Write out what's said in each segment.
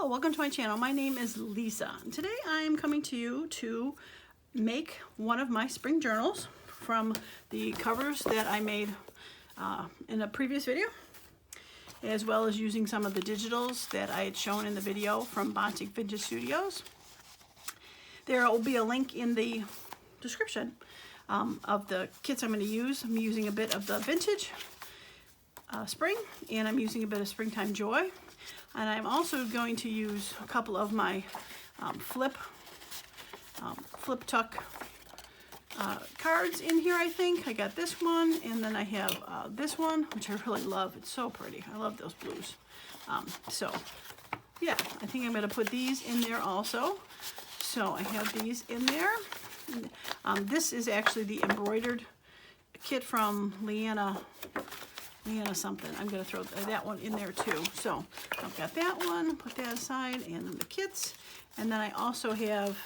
Hello, welcome to my channel. My name is Lisa. Today I'm coming to you to make one of my spring journals from the covers that I made in a previous video, as well as using some of the digitals that I had shown in the video from Bontic Vintage Studios. There will be a link in the description of the kits I'm going to use. I'm using a bit of the Vintage Spring, and I'm using a bit of Springtime Joy. And I'm also going to use a couple of my flip tuck cards in here, I think. I got this one, and then I have this one, which I really love. It's so pretty. I love those blues. So, yeah, I think I'm going to put these in there also. So I have these in there. This is actually the embroidered kit from Leanna something. I'm going to throw that one in there too. So I've got that one, put that aside, and then the kits. And then I also have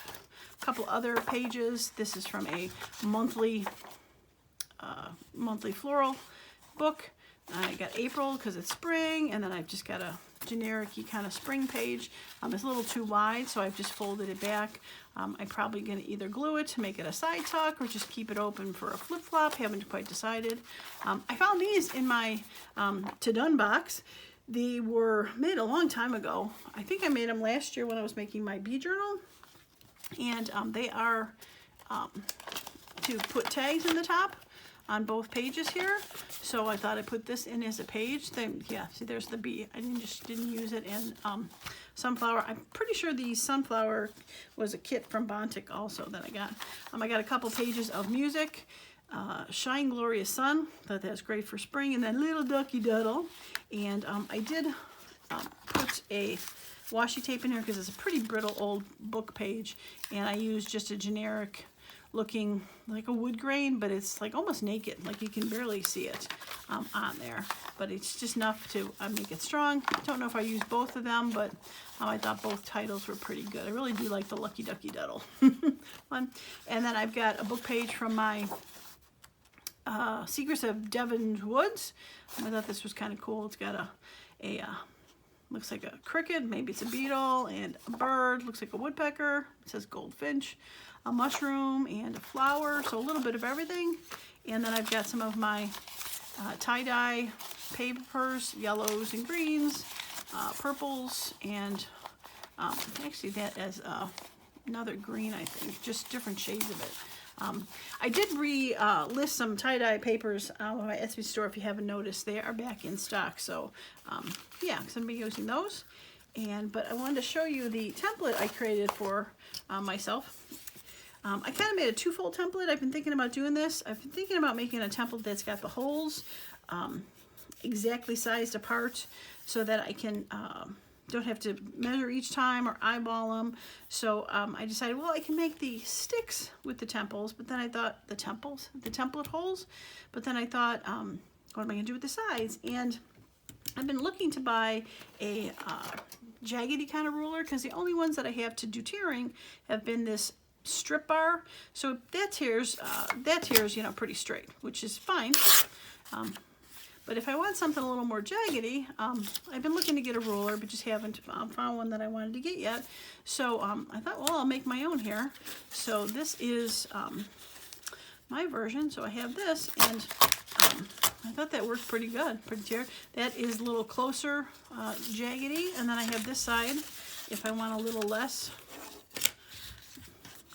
a couple other pages. This is from a monthly floral book. I got April because it's spring, and then I've just got a generic-y kind of spring page. It's a little too wide, so I've just folded it back. I'm probably going to either glue it to make it a side tuck or just keep it open for a flip-flop. Haven't quite decided. I found these in my to-done box. They were made a long time ago. I think I made them last year when I was making my bee journal. And they are to put tags in the top on both pages here, so I thought I'd put this in as a page. Then, yeah, see, there's the bee. I didn't use it in sunflower. I'm pretty sure the sunflower was a kit from Bontic also that I got. I got a couple pages of music. Shine Glorious Sun, thought that's great for spring, and then Little Ducky Duddle. And I did put a washi tape in here because it's a pretty brittle old book page, and I used just a generic looking like a wood grain, but it's like almost naked, like you can barely see it on there, but it's just enough to make it strong. I don't know if I used both of them, but I thought both titles were pretty good. I really do like the Lucky Ducky Duddle one. And then I've got a book page from my Secrets of Devon Woods. I thought this was kind of cool. It's got a looks like a cricket, maybe it's a beetle, and a bird, looks like a woodpecker. It says goldfinch, a mushroom, and a flower, so a little bit of everything. And then I've got some of my tie-dye papers, yellows and greens, purples, and actually that as another green, I think, just different shades of it. I did list some tie-dye papers on my Etsy store. If you haven't noticed, they are back in stock. So, yeah, because I'm using those. But I wanted to show you the template I created for myself. I kind of made a two-fold template. I've been thinking about doing this. I've been thinking about making a template that's got the holes exactly sized apart so that I can don't have to measure each time or eyeball them. So I decided, well, I can make the sticks with the temples, but then I thought the template holes, but then I thought, what am I gonna do with the sides? And I've been looking to buy a jaggedy kind of ruler, because the only ones that I have to do tearing have been this strip bar. So that tears, you know, pretty straight, which is fine. But if I want something a little more jaggedy, I've been looking to get a ruler, but just haven't found one that I wanted to get yet. So I thought, well, I'll make my own here. So this is my version. So I have this, and I thought that worked pretty good. That is a little closer jaggedy, and then I have this side if I want a little less.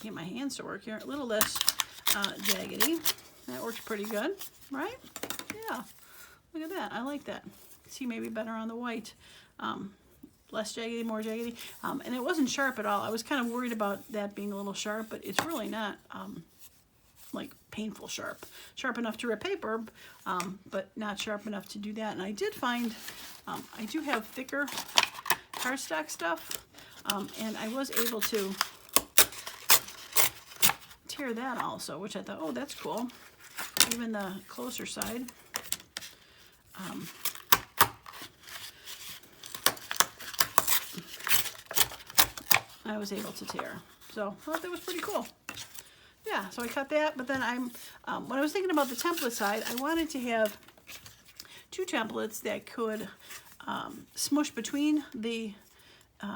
Get my hands to work here. A little less jaggedy. That works pretty good, right? Yeah. Look at that. I like that. See, maybe better on the white. Less jaggedy, more jaggedy. And it wasn't sharp at all. I was kind of worried about that being a little sharp, but it's really not like painful sharp. Sharp enough to rip paper, but not sharp enough to do that. And I did find, I do have thicker cardstock stuff, and I was able to tear that also, which I thought, oh, that's cool. Even the closer side. I was able to tear. So I thought that was pretty cool. Yeah, so I cut that, but then when I was thinking about the template side, I wanted to have two templates that could smush between the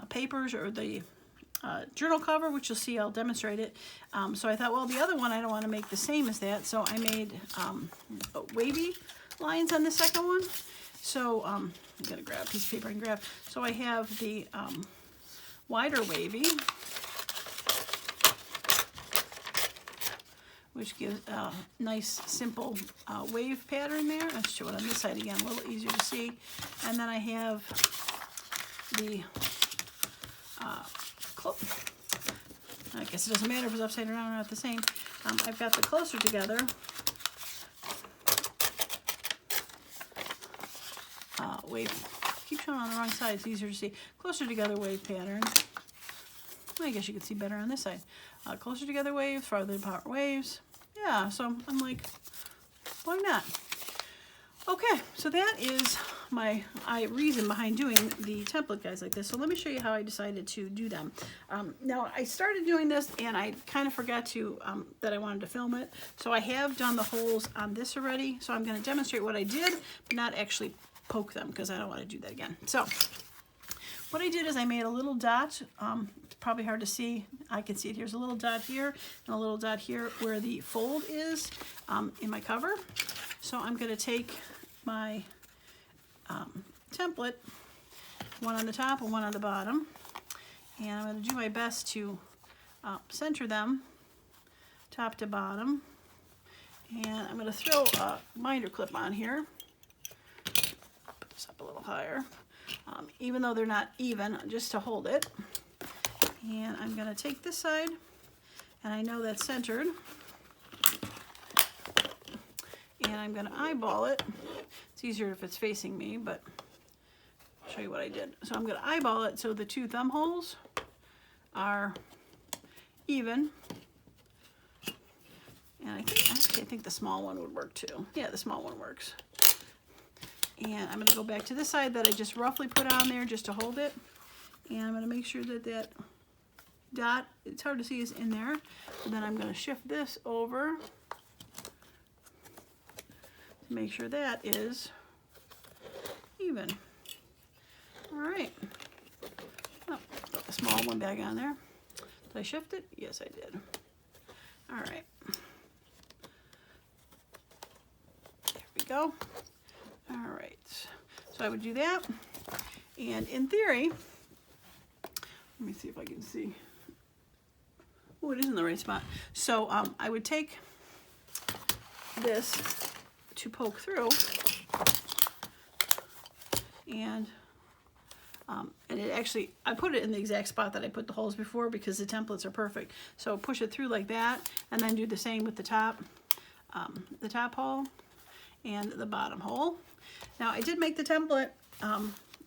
papers or the journal cover, which you'll see I'll demonstrate it. So I thought, well, the other one I don't want to make the same as that, so I made wavy lines on the second one. So I'm gonna grab a piece of paper and grab. So I have the wider wavy, which gives a nice simple wave pattern there. Let's show it on this side again, a little easier to see. And then I have the I guess it doesn't matter if it's upside down or not the same. I've got the closer together wave. Keep showing on the wrong side, it's easier to see. Closer together wave pattern. I guess you can see better on this side. Closer together waves, farther apart waves. Yeah, so I'm like, why not? Okay, so that is my reason behind doing the template guides like this. So let me show you how I decided to do them. Now I started doing this and I kind of forgot to that I wanted to film it. So I have done the holes on this already. So I'm going to demonstrate what I did, but not actually poke them because I don't want to do that again. So what I did is I made a little dot. It's probably hard to see. I can see it. Here's a little dot here and a little dot here where the fold is in my cover. So I'm going to take my template, one on the top and one on the bottom, and I'm going to do my best to center them top to bottom. And I'm going to throw a binder clip on here. Put this up a little higher, even though they're not even, just to hold it. And I'm going to take this side, and I know that's centered, and I'm going to eyeball it. It's easier if it's facing me, but I'll show you what I did. So I'm going to eyeball it so the two thumb holes are even. And I think the small one would work too. Yeah, the small one works. And I'm going to go back to this side that I just roughly put on there just to hold it. And I'm going to make sure that that dot, it's hard to see, is in there. And then I'm going to shift this over to make sure that is even. All right. Oh, put the small one back on there. Did I shift it? Yes, I did. All right. There we go. All right. So I would do that. And in theory, let me see if I can see. Oh, it is in the right spot. So I would take this to poke through, and it actually, I put it in the exact spot that I put the holes before because the templates are perfect. So push it through like that, and then do the same with the top hole and the bottom hole. Now I did make the template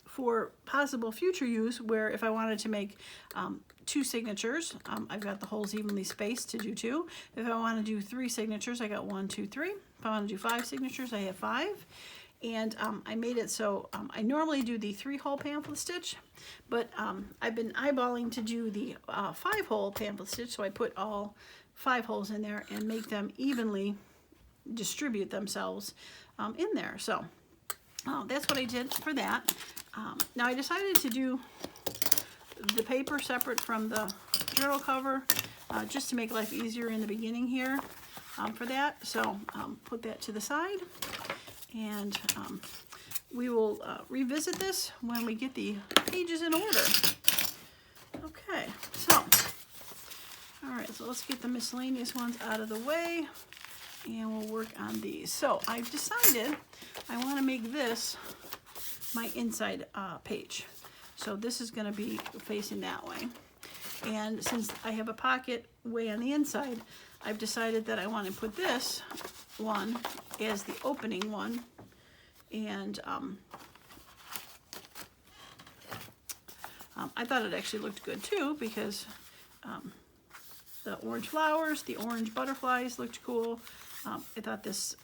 for possible future use, where if I wanted to make 2 signatures, I've got the holes evenly spaced to do 2. If I want to do 3 signatures, I got 1, 2, 3. If I want to do 5 signatures, I have 5. And I made it so I normally do the 3-hole pamphlet stitch, but I've been eyeballing to do the 5-hole pamphlet stitch, so I put all 5 holes in there and make them evenly distribute themselves in there. So that's what I did for that. Now I decided to do the paper separate from the journal cover just to make life easier in the beginning here for that. So put that to the side, and we will revisit this when we get the pages in order. Okay, so all right, so let's get the miscellaneous ones out of the way, and we'll work on these. So I've decided I want to make this my inside page. So this is going to be facing that way. And since I have a pocket way on the inside, I've decided that I want to put this one as the opening one. And I thought it actually looked good too, because the orange flowers, the orange butterflies looked cool. I thought this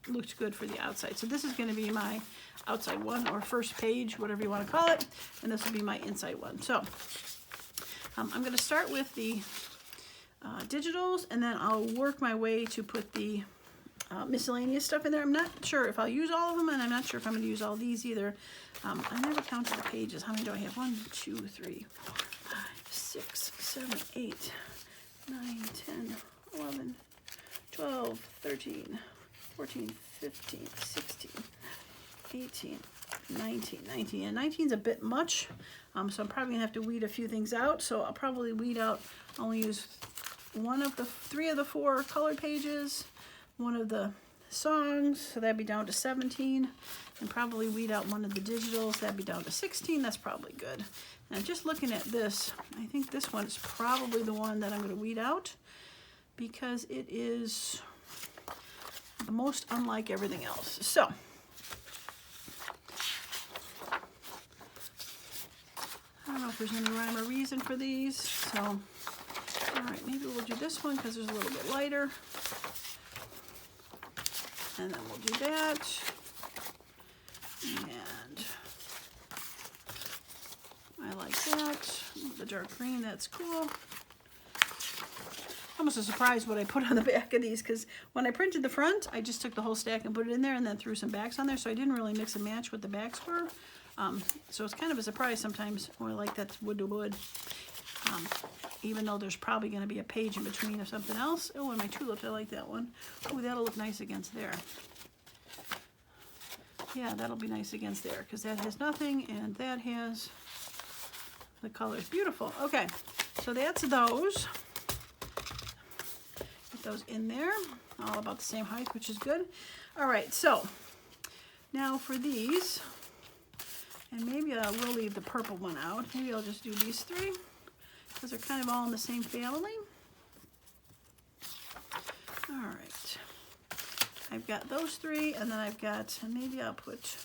looked good for the outside. So this is going to be my outside one, or first page, whatever you want to call it, and this will be my inside one. So I'm going to start with the digitals, and then I'll work my way to put the miscellaneous stuff in there. I'm not sure if I'll use all of them, and I'm not sure if I'm going to use all these either. I never counted the pages. How many do I have? 1, 2, 3, 4, 5, 6, 7, 8, 9, 10, 11, 12, 13, 14, 15, 16, 18, 19. And 19's a bit much, so I'm probably gonna have to weed a few things out. So I'll probably weed out, only use 3 of the 4 colored pages, 1 of the songs, so that'd be down to 17, and probably weed out 1 of the digitals, that'd be down to 16. That's probably good. And just looking at this, I think this one is probably the one that I'm going to weed out, because it is the most unlike everything else. So I don't know if there's any rhyme or reason for these. So, all right, maybe we'll do this one because it's a little bit lighter. And then we'll do that. And I like that. The dark green, that's cool. Almost a surprise what I put on the back of these, because when I printed the front, I just took the whole stack and put it in there and then threw some backs on there, so I didn't really mix and match what the backs were. So it's kind of a surprise sometimes when I like that wood to wood. Even though there's probably going to be a page in between of something else. Oh, and my tulips, I like that one. Oh, that'll look nice against there. Yeah, that'll be nice against there, because that has nothing and that has the colors. Beautiful. Okay, so that's those. Get those in there. All about the same height, which is good. All right, so now for these, and maybe I will leave the purple one out. Maybe I'll just do these 3, because they're kind of all in the same family. All right. I've got those 3, and then I've got, and maybe I'll put,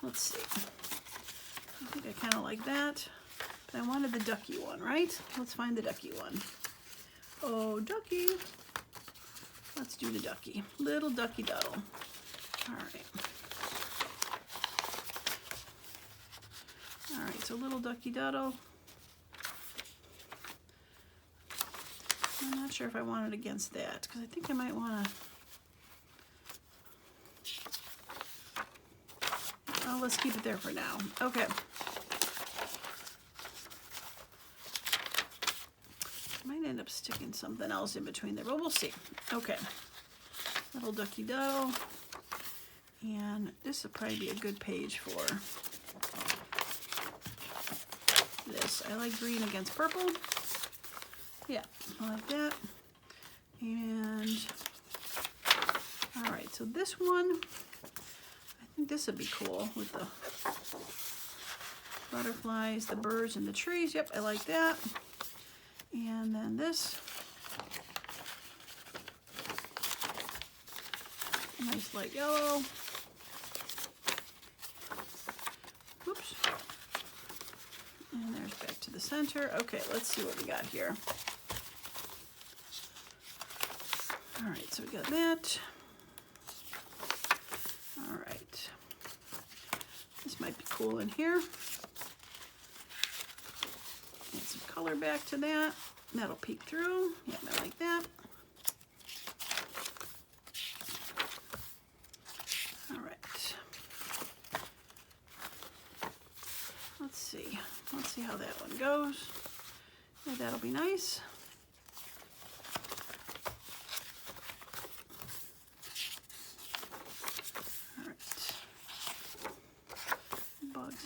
let's see. I think I kind of like that, but I wanted the ducky one, right? Let's find the ducky one. Oh, ducky. Let's do the ducky. Little ducky doddle. All right. All right, so little ducky doddle. I'm not sure if I want it against that, because I think I might want to. Oh, let's keep it there for now. Okay. I might end up sticking something else in between there, but we'll see. Okay. Little ducky doddle. And this will probably be a good page for this. I like green against purple. Yeah, I like that. And all right, so this one, I think this would be cool with the butterflies, the birds, and the trees. Yep, I like that. And then this, nice light yellow. Oops. And there's back to the center. Okay, let's see what we got here. All right, so we got that. All right. This might be cool in here. Add some color back to that. That'll peek through. Yep, I like that. All right. Let's see. Let's see how that one goes. Yeah, that'll be nice.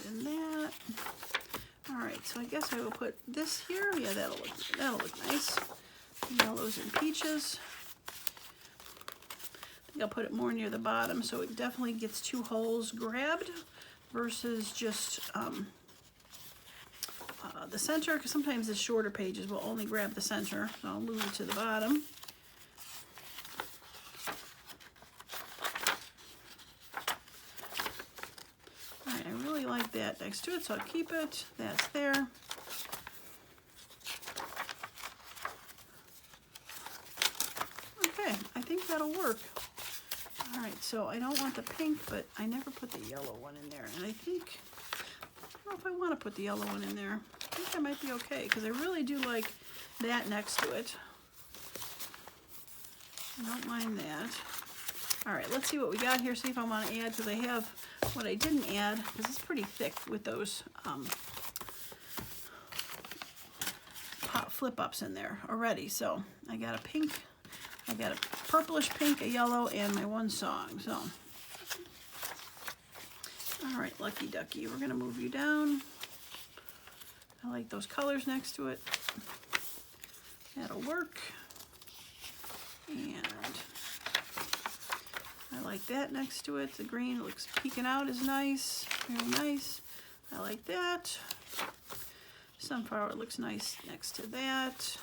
In that. All right, so I guess I will put this here. Yeah, that'll look nice. Yellows and peaches. I think I'll put it more near the bottom so it definitely gets 2 holes grabbed versus just the center, because sometimes the shorter pages will only grab the center. So I'll move it to the bottom. That next to it, so I'll keep it. That's there. Okay, I think that'll work. All right, so I don't want the pink, but I never put the yellow one in there, and I don't know if I want to put the yellow one in there. I think I might be okay, because I really do like that next to it. I don't mind that. All right, let's see what we got here, see if I want to add, because I have what I didn't add, because it's pretty thick with those flip-ups in there already. So I got a pink, I got a purplish pink, a yellow, and my one song. So, all right, Lucky Ducky, we're gonna move you down. I like those colors next to it. That'll work. And I like that next to it. The green looks peeking out is nice, very nice. I like that. Sunflower looks nice next to that.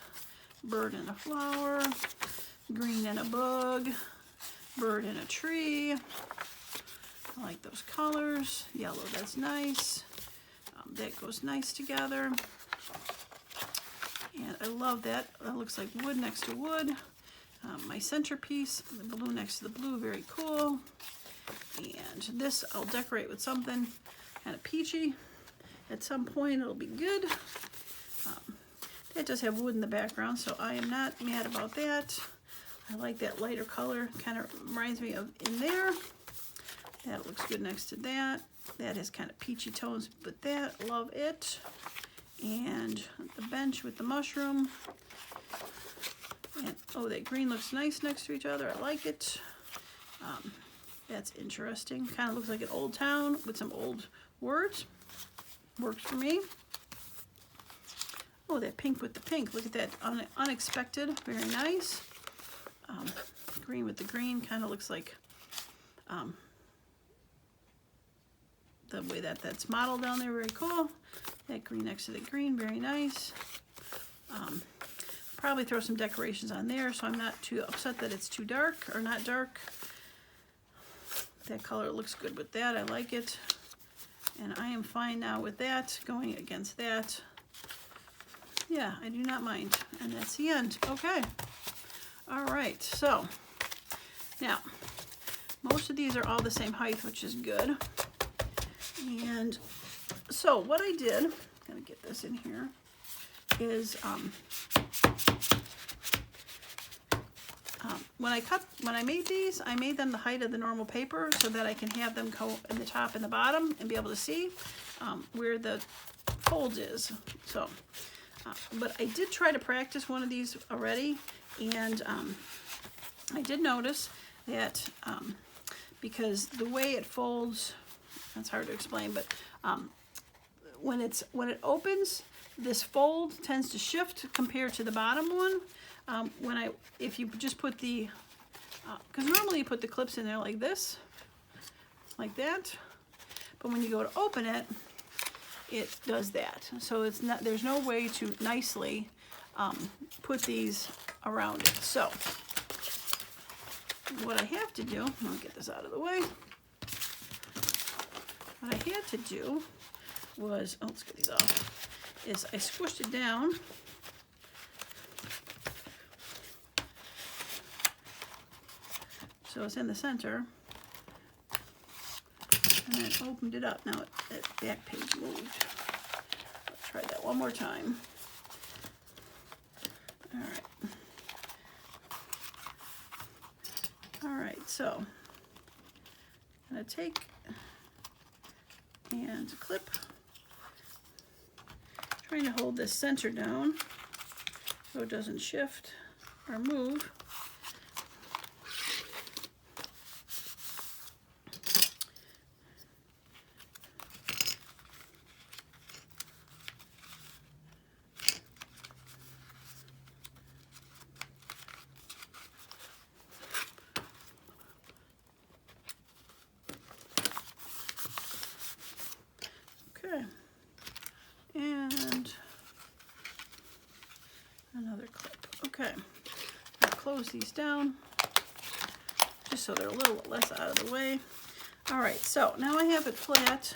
Bird and a flower. Green and a bug. Bird and a tree. I like those colors. Yellow, that's nice. That goes nice together. And I love that. That looks like wood next to wood. My centerpiece, the blue next to the blue, very cool. And this I'll decorate with something kind of peachy. At some point it'll be good. That does have wood in the background, so I am not mad about that. I like that lighter color, kind of reminds me of in there. That looks good next to that. That has kind of peachy tones, but that, love it. And the bench with the mushroom. And, oh, that green looks nice next to each other. I like it. That's interesting. Kind of looks like an old town with some old words. Works for me. Oh, that pink with the pink. Look at that. Unexpected. Very nice. Green with the green. Kind of looks like the way that's modeled down there. Very cool. That green next to the green. Very nice. Probably throw some decorations on there so I'm not too upset that it's too dark or not dark. That color looks good with that. I like it. And I am fine now with that, going against that. Yeah, I do not mind. And that's the end. Okay. All right. So now, most of these are all the same height, which is good. And so what I did, I'm going to get this in here, is when I made these, I made them the height of the normal paper so that I can have them go in the top and the bottom and be able to see where the fold is. So, but I did try to practice one of these already, and I did notice that because the way it folds, that's hard to explain, but when it opens, this fold tends to shift compared to the bottom one. If you just put the, because normally you put the clips in there like this, like that, but when you go to open it, it does that. So it's not, there's no way to nicely put these around it. So what I have to do, I'll get this out of the way. What I had to do was, let's get these off, is I squished it down. So it's in the center, and then opened it up. Now that back page moved. Let's try that one more time. All right. All right, so I'm gonna take and clip, trying to hold this center down so it doesn't shift or move. Okay, and another clip. Okay, I'll close these down just so they're a little less out of the way. All right, so now I have it flat,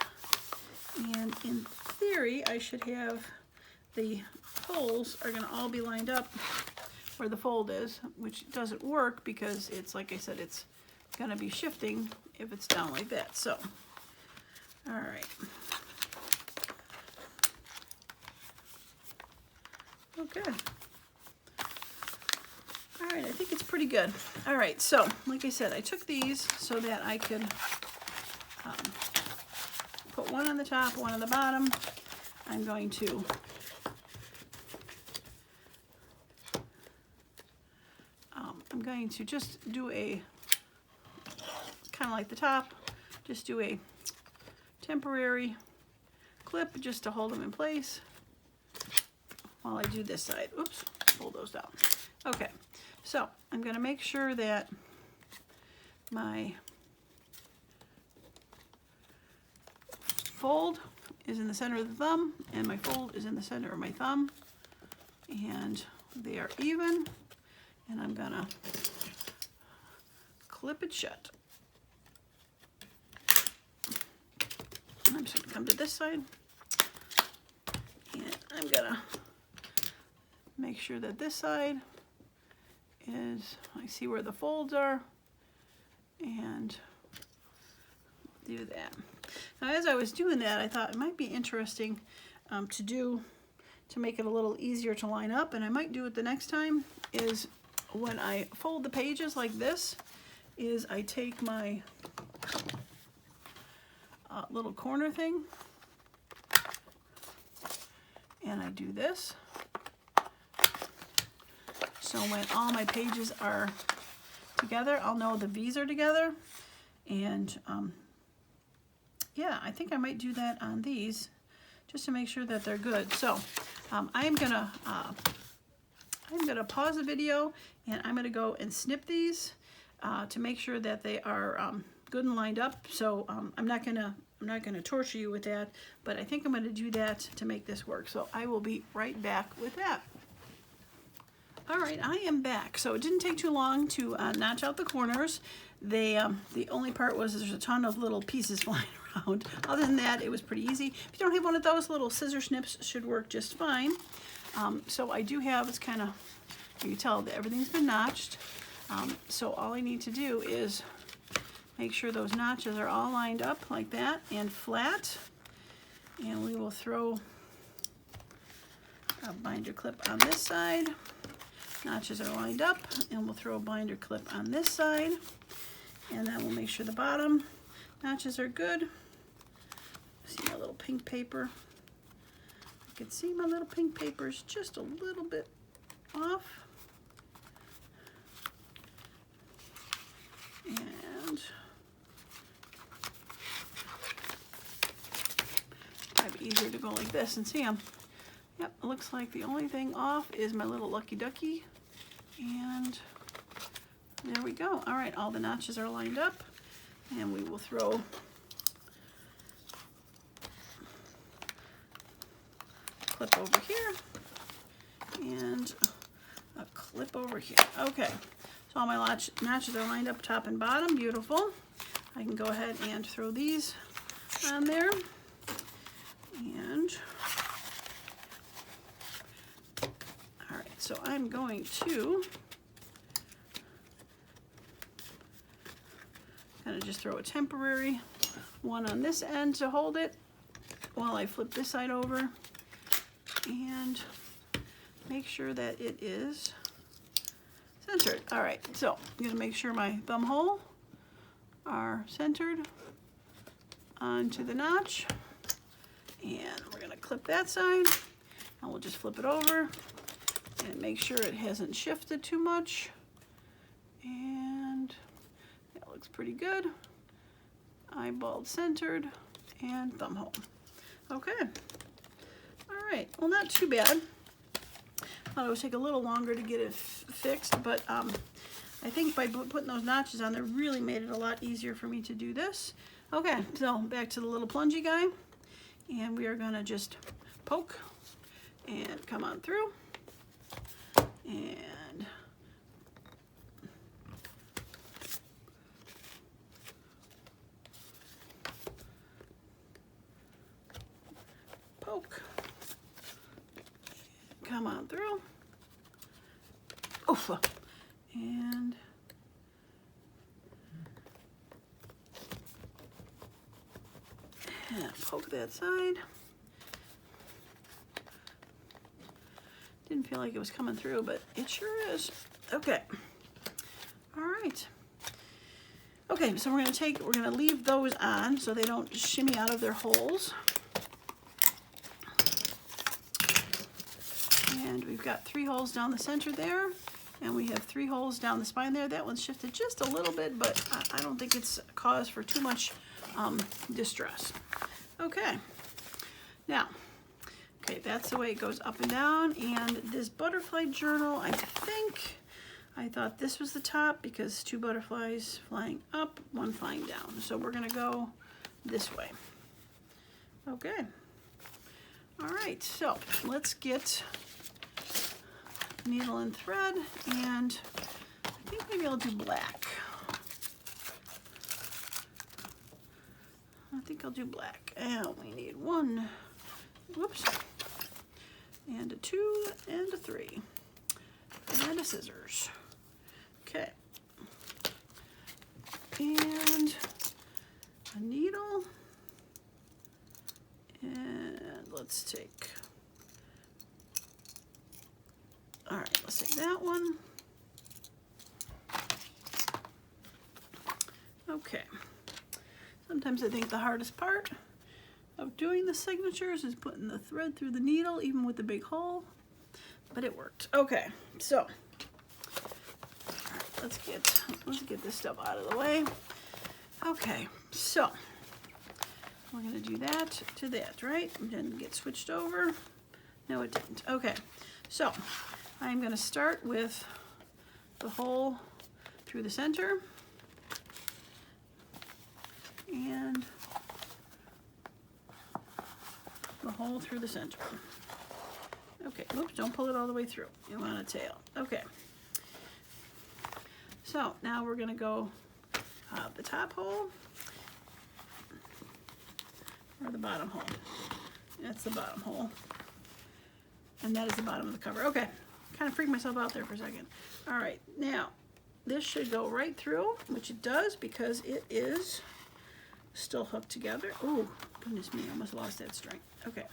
and in theory I should have the holes are going to all be lined up where the fold is, which doesn't work because it's, like I said, it's going to be shifting if it's down like that. So, all right. Okay. All right, I think it's pretty good. All right, so like I said, I took these so that I could put one on the top, one on the bottom. I'm going to just do a, kind of like the top, just do a temporary clip just to hold them in place while I do this side. Oops, pull those down. Okay, so I'm going to make sure that my fold is in the center of the thumb and my fold is in the center of my thumb, and they are even, and I'm going to clip it shut. I'm just going to come to this side, and I'm going to make sure that this side is, I see where the folds are, and do that. Now, as I was doing that, I thought it might be interesting to make it a little easier to line up, and I might do it the next time, is when I fold the pages like this, is I take my little corner thing and I do this. So when all my pages are together, I'll know the V's are together. And yeah, I think I might do that on these just to make sure that they're good. So I'm gonna pause the video and I'm gonna go and snip these to make sure that they are good and lined up. So I'm not gonna torture you with that, but I think I'm gonna do that to make this work. So I will be right back with that. All right, I am back. So it didn't take too long to notch out the corners. The only part was there's a ton of little pieces flying around. Other than that, it was pretty easy. If you don't have one of those, little scissor snips should work just fine. So I do have, it's kind of, you can tell that everything's been notched. So all I need to do is make sure those notches are all lined up like that and flat. And we will throw a binder clip on this side. Notches are lined up, and we'll throw a binder clip on this side. And then we'll make sure the bottom notches are good. See my little pink paper? I can see my little pink paper is just a little bit off. And might be easier to go like this and see them. Yep, it looks like the only thing off is my little lucky ducky. And there we go. All right, all the notches are lined up, and we will throw a clip over here and a clip over here. Okay, so all my notches are lined up top and bottom. Beautiful. I can go ahead and throw these on there. And all right, so I'm going to kind of just throw a temporary one on this end to hold it while I flip this side over and make sure that it is centered. All right, so I'm going to make sure my thumb hole are centered onto the notch, and we're going to clip that side, and we'll just flip it over and make sure it hasn't shifted too much, and that looks pretty good. Eyeball centered and thumb hole. Okay, all right, well, not too bad. Thought it would take a little longer to get it fixed, but I think by putting those notches on there really made it a lot easier for me to do this. Okay, so back to the little plungy guy, and we are gonna just poke and come on through and poke, come on through, oof, and poke that side. Didn't feel like it was coming through, but it sure is. Okay. All right. Okay, so we're gonna leave those on so they don't shimmy out of their holes. And we've got 3 holes down the center there, and we have 3 holes down the spine there. That one's shifted just a little bit, but I don't think it's a cause for too much distress. Okay, now, okay, that's the way it goes up and down. And this butterfly journal, I thought this was the top because 2 butterflies flying up, 1 flying down. So we're gonna go this way. Okay. All right, so let's get needle and thread, and I think maybe I'll do black. I think I'll do black. And we need 1, whoops, and a 2, and a 3, and a scissors. Okay. And a needle, and let's take, all right, let's take that one. Okay. Sometimes I think the hardest part of doing the signatures is putting the thread through the needle, even with the big hole, but it worked. Okay, so, all right, let's get this stuff out of the way. Okay, so we're gonna do that to that, right? And then get switched over. No, it didn't. Okay, so I'm gonna start with the hole through the center and the hole through the center. Okay, oops, don't pull it all the way through. You want a tail. Okay. So now we're gonna go the top hole or the bottom hole. That's the bottom hole. And that is the bottom of the cover. Okay, kind of freaked myself out there for a second. All right, now this should go right through, which it does because it is still hooked together. Oh, goodness me, I almost lost that string. Okay,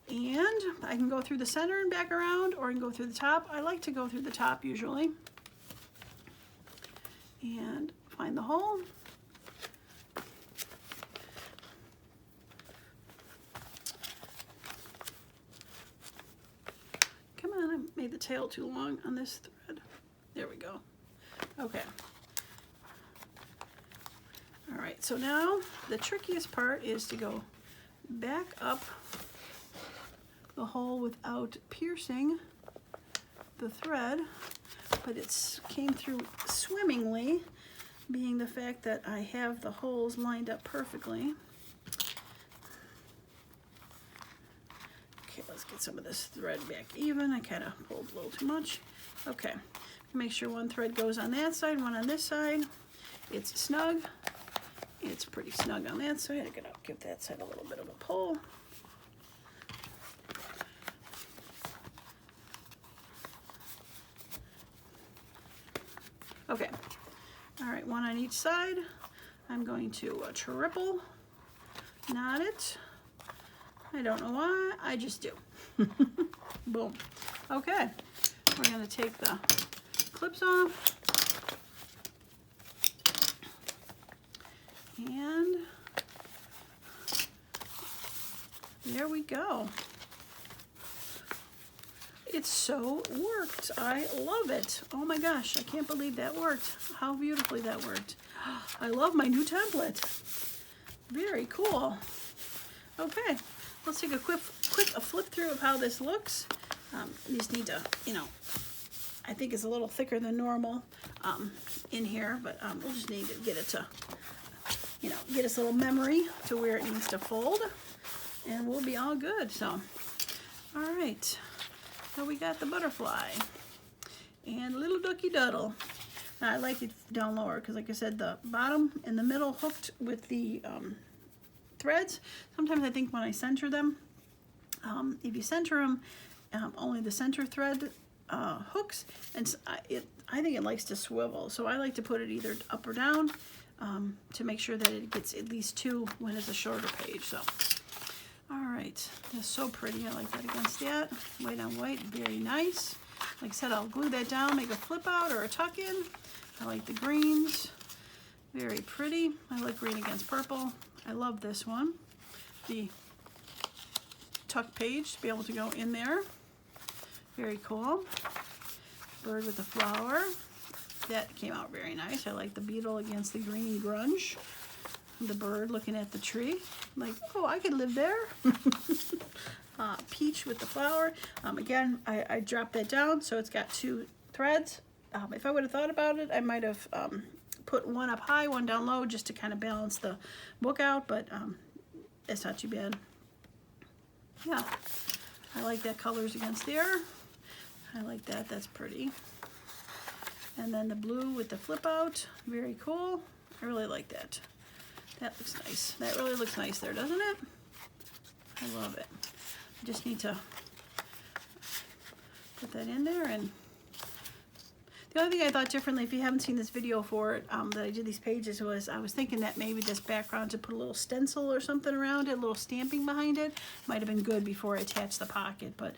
and I can go through the center and back around, or I can go through the top. I like to go through the top usually. And find the hole. Come on, I made the tail too long on this thread. There we go. Okay. All right, so now the trickiest part is to go back up the hole without piercing the thread, but it came through swimmingly, being the fact that I have the holes lined up perfectly. Okay, let's get some of this thread back even. I kind of pulled a little too much. Okay, make sure one thread goes on that side, one on this side. It's snug. It's pretty snug on that side. I'm gonna give that side a little bit of a pull. Okay, all right, one on each side. I'm going to triple knot it. I don't know why, I just do. Boom. Okay, we're gonna take the clips off. And there we go. It so worked. I love it. Oh my gosh, I can't believe that worked. How beautifully that worked. I love my new template. Very cool. Okay, let's take a quick flip through of how this looks. You just need to, I think it's a little thicker than normal in here, but we'll just need to get it to, get us a little memory to where it needs to fold, and we'll be all good. So, all right. So we got the butterfly and little ducky duddle. Now I like it down lower because, like I said, the bottom and the middle hooked with the threads. Sometimes I think when I center them, if you center them, only the center thread hooks, and I think it likes to swivel. So I like to put it either up or down to make sure that it gets at least 2 when it's a shorter page. So. All right, that's so pretty. I like that against that. White on white, very nice. Like I said, I'll glue that down, make a flip out or a tuck in. I like the greens, very pretty. I like green against purple. I love this one. The tuck page to be able to go in there. Very cool. Bird with the flower. That came out very nice. I like the beetle against the green grunge. The bird looking at the tree. Like, oh, I could live there. Peach with the flower. Again, I dropped that down, so it's got 2 threads. If I would have thought about it, I might have put one up high, one down low, just to kind of balance the book out, but it's not too bad. Yeah, I like that colors against there. I like that, that's pretty. And then the blue with the flip out, very cool. I really like that. That looks nice. That really looks nice there, doesn't it? I love it. I just need to put that in there. And the only thing I thought differently, if you haven't seen this video for it, that I did these pages, was I was thinking that maybe this background to put a little stencil or something around it, a little stamping behind it, might have been good before I attached the pocket. But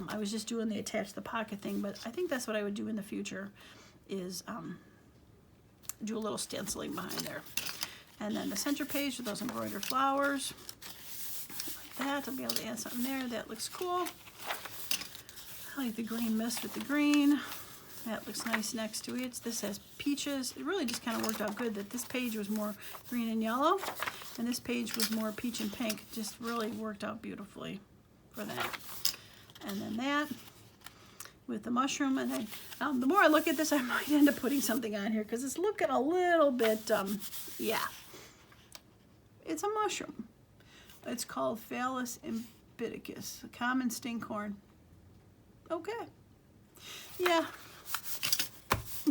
I was just doing the attach the pocket thing. But I think that's what I would do in the future, is do a little stenciling behind there. And then the center page with those embroidered flowers. Like that, I'll be able to add something there. That looks cool. I like the green mist with the green. That looks nice next to it. This has peaches. It really just kind of worked out good that this page was more green and yellow, and this page was more peach and pink. Just really worked out beautifully for that. And then that with the mushroom. And then the more I look at this, I might end up putting something on here because it's looking a little bit, yeah. It's a mushroom. It's called Phallus impidicus, a common stinkhorn. Okay. Yeah.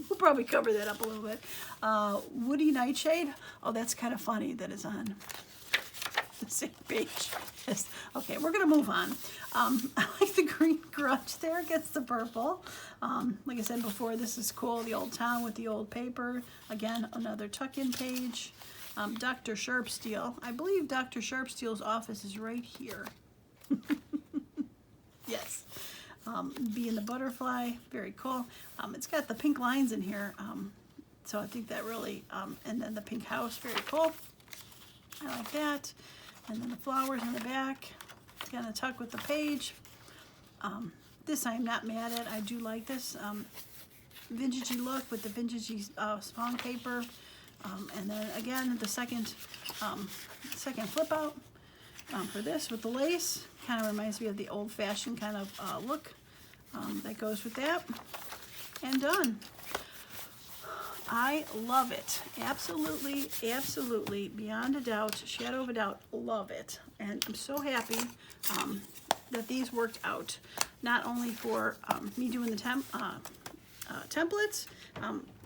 We'll probably cover that up a little bit. Woody nightshade. Oh, that's kind of funny that it's on the same page. Yes. Okay, we're going to move on. I like the green grunge there against the purple. Like I said before, this is cool. The old town with the old paper. Again, another tuck-in page. Dr. Sharpsteel. I believe Dr. Sharpsteel's office is right here. Yes. Bee and the butterfly, very cool. It's got the pink lines in here, so I think that really, and then the pink house, very cool. I like that. And then the flowers in the back. It's got a tuck with the page. This I'm not mad at. I do like this vintagey look with the vintagey spawn paper. And then again, the second flip out for this with the lace. Kind of reminds me of the old-fashioned kind of look that goes with that. And done. I love it. Absolutely, absolutely, beyond a doubt, shadow of a doubt, love it. And I'm so happy that these worked out. Not only for me doing the templates.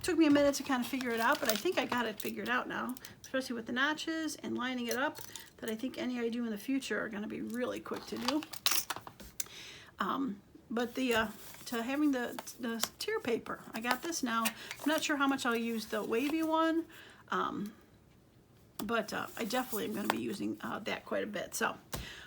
Took me a minute to kind of figure it out, but I think I got it figured out now, especially with the notches and lining it up, that I think any I do in the future are going to be really quick to do. But to having the tier paper, I got this now. I'm not sure how much I'll use the wavy one, but I definitely am going to be using that quite a bit. So,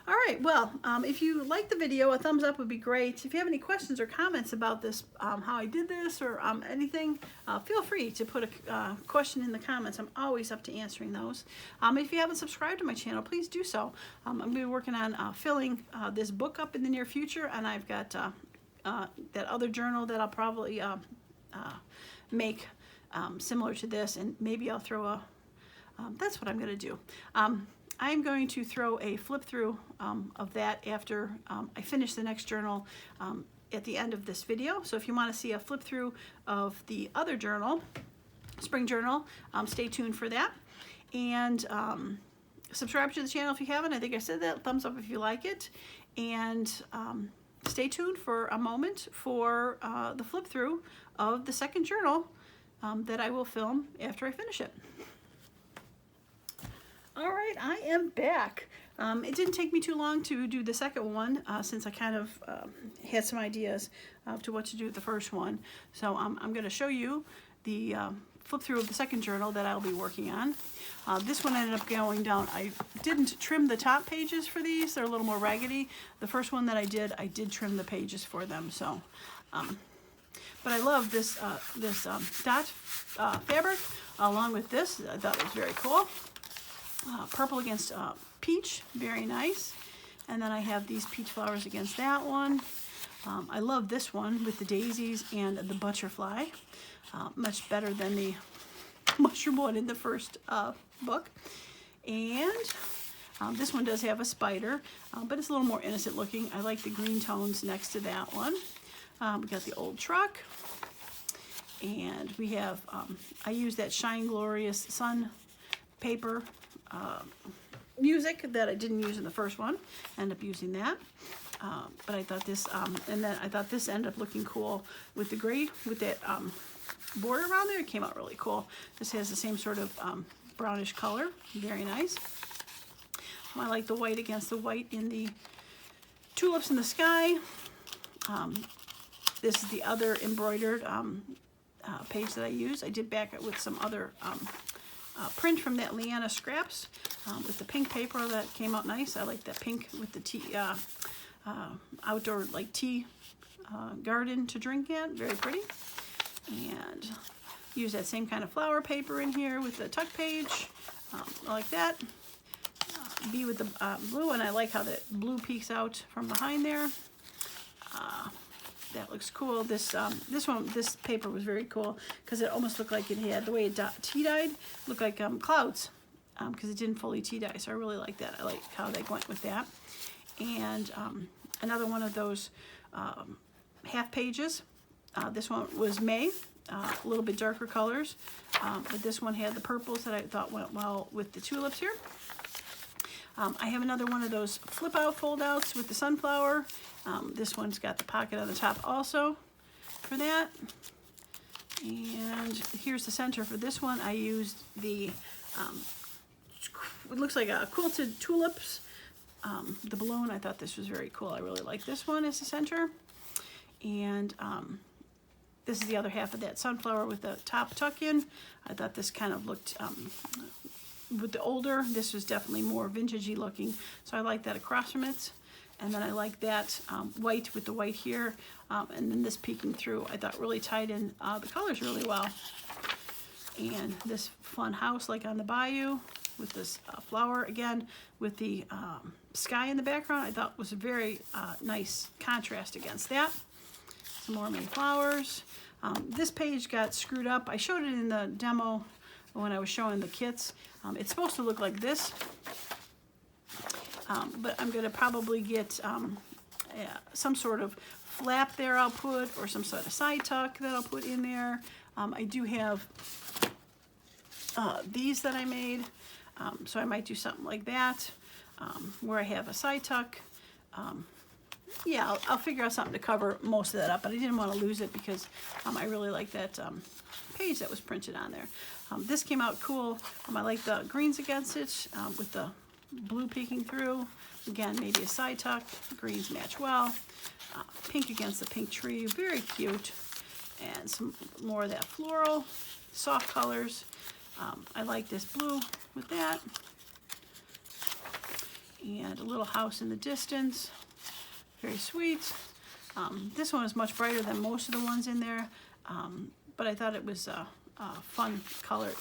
all right, well, if you like the video, a thumbs up would be great. If you have any questions or comments about this, how I did this or anything, feel free to put a question in the comments. I'm always up to answering those. If you haven't subscribed to my channel, please do so. I'm going to be working on filling this book up in the near future, and I've got that other journal that I'll probably make similar to this, and maybe I'll throw a, that's what I'm going to do. I'm going to throw a flip through of that after I finish the next journal at the end of this video. So if you want to see a flip through of the other journal, spring journal, stay tuned for that. And subscribe to the channel if you haven't. I think I said that. Thumbs up if you like it. And stay tuned for a moment for the flip through of the second journal that I will film after I finish it. All right, I am back. It didn't take me too long to do the second one since I kind of had some ideas to what to do with the first one. So I'm going to show you the flip through of the second journal that I'll be working on. This one ended up going down. I didn't trim the top pages for these. They're a little more raggedy. The first one that I did trim the pages for them. So But I love this dot fabric along with this. I thought it was very cool. Purple against peach, very nice. And then I have these peach flowers against that one. I love this one with the daisies and the butterfly. Much better than the mushroom one in the first book. And this one does have a spider, but it's a little more innocent looking. I like the green tones next to that one. We got the old truck. And we have, I use that Shine Glorious Sun paper music that I didn't use in the first one. End up using that. But I thought this, and then I thought this ended up looking cool with the gray, with that border around there. It came out really cool. This has the same sort of brownish color. Very nice. I like the white against the white in the tulips in the sky. This is the other embroidered page that I use. I did back it with some other print from that Leanna Scraps with the pink paper that came out nice. I like that pink with the tea, outdoor like tea garden to drink at. Very pretty. And use that same kind of flower paper in here with the tuck page. I like that. Be with the blue, and I like how that blue peeks out from behind there. That looks cool. This paper was very cool because it almost looked like it had, the way it tea dyed, looked like clouds because it didn't fully tea dye. So I really like that. I like how they went with that. And another one of those half pages. This one was May, a little bit darker colors, but this one had the purples that I thought went well with the tulips here. I have another one of those flip out fold outs with the sunflower. This one's got the pocket on the top also for that. And here's the center for this one. I used the, it looks like a quilted tulips, the balloon. I thought this was very cool. I really like this one as the center. And this is the other half of that sunflower with the top tuck in. I thought this kind of looked, with the older, this was definitely more vintagey looking. So I like that across from it. And then I like that white with the white here. And then this peeking through, I thought really tied in the colors really well. And this fun house like on the bayou with this flower again with the sky in the background, I thought was a very nice contrast against that. Some more May flowers. This page got screwed up. I showed it in the demo when I was showing the kits. It's supposed to look like this, but I'm going to probably get some sort of flap there I'll put, or some sort of side tuck that I'll put in there. I do have these that I made, so I might do something like that, where I have a side tuck. Yeah, I'll figure out something to cover most of that up, but I didn't want to lose it because I really like that page that was printed on there. This came out cool. I like the greens against it with the blue peeking through. Again, maybe a side tuck. The greens match well. Pink against the pink tree, very cute. And some more of that floral, soft colors. I like this blue with that. And a little house in the distance. Very sweet. This one is much brighter than most of the ones in there, but I thought it was a fun color.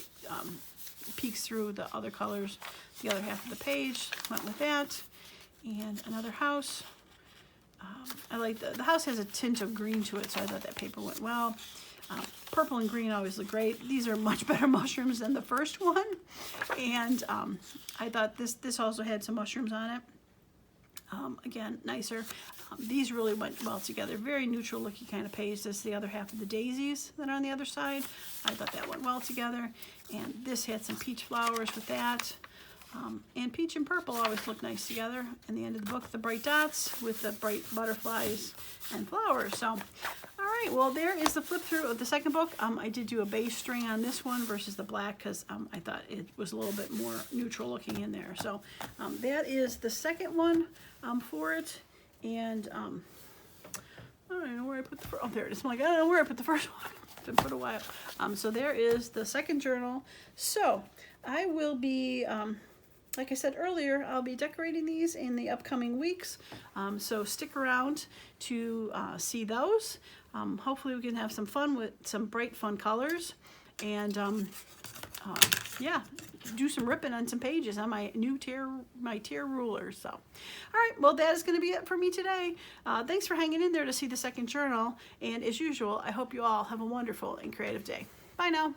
Peeks through the other colors. The other half of the page went with that. And another house. I like the house has a tint of green to it, so I thought that paper went well. Purple and green always look great. These are much better mushrooms than the first one. And I thought this also had some mushrooms on it. Again, nicer. These really went well together. Very neutral looking kind of page. This is the other half of the daisies that are on the other side. I thought that went well together. And this had some peach flowers with that. And peach and purple always look nice together. In the end of the book, the bright dots with the bright butterflies and flowers. So, all right, well, there is the flip through of the second book. I did do a base string on this one versus the black because I thought it was a little bit more neutral looking in there. So that is the second one for it. And I don't know where I put the first, oh, there it is. I'm like, I don't know where I put the first one. It's been put a while. So there is the second journal. So I will be like I said earlier, I'll be decorating these in the upcoming weeks, so stick around to see those. Hopefully we can have some fun with some bright, fun colors, and yeah, do some ripping on some pages on my new tier ruler. So, all right, well, that is going to be it for me today. Thanks for hanging in there to see the second journal, and as usual, I hope you all have a wonderful and creative day. Bye now.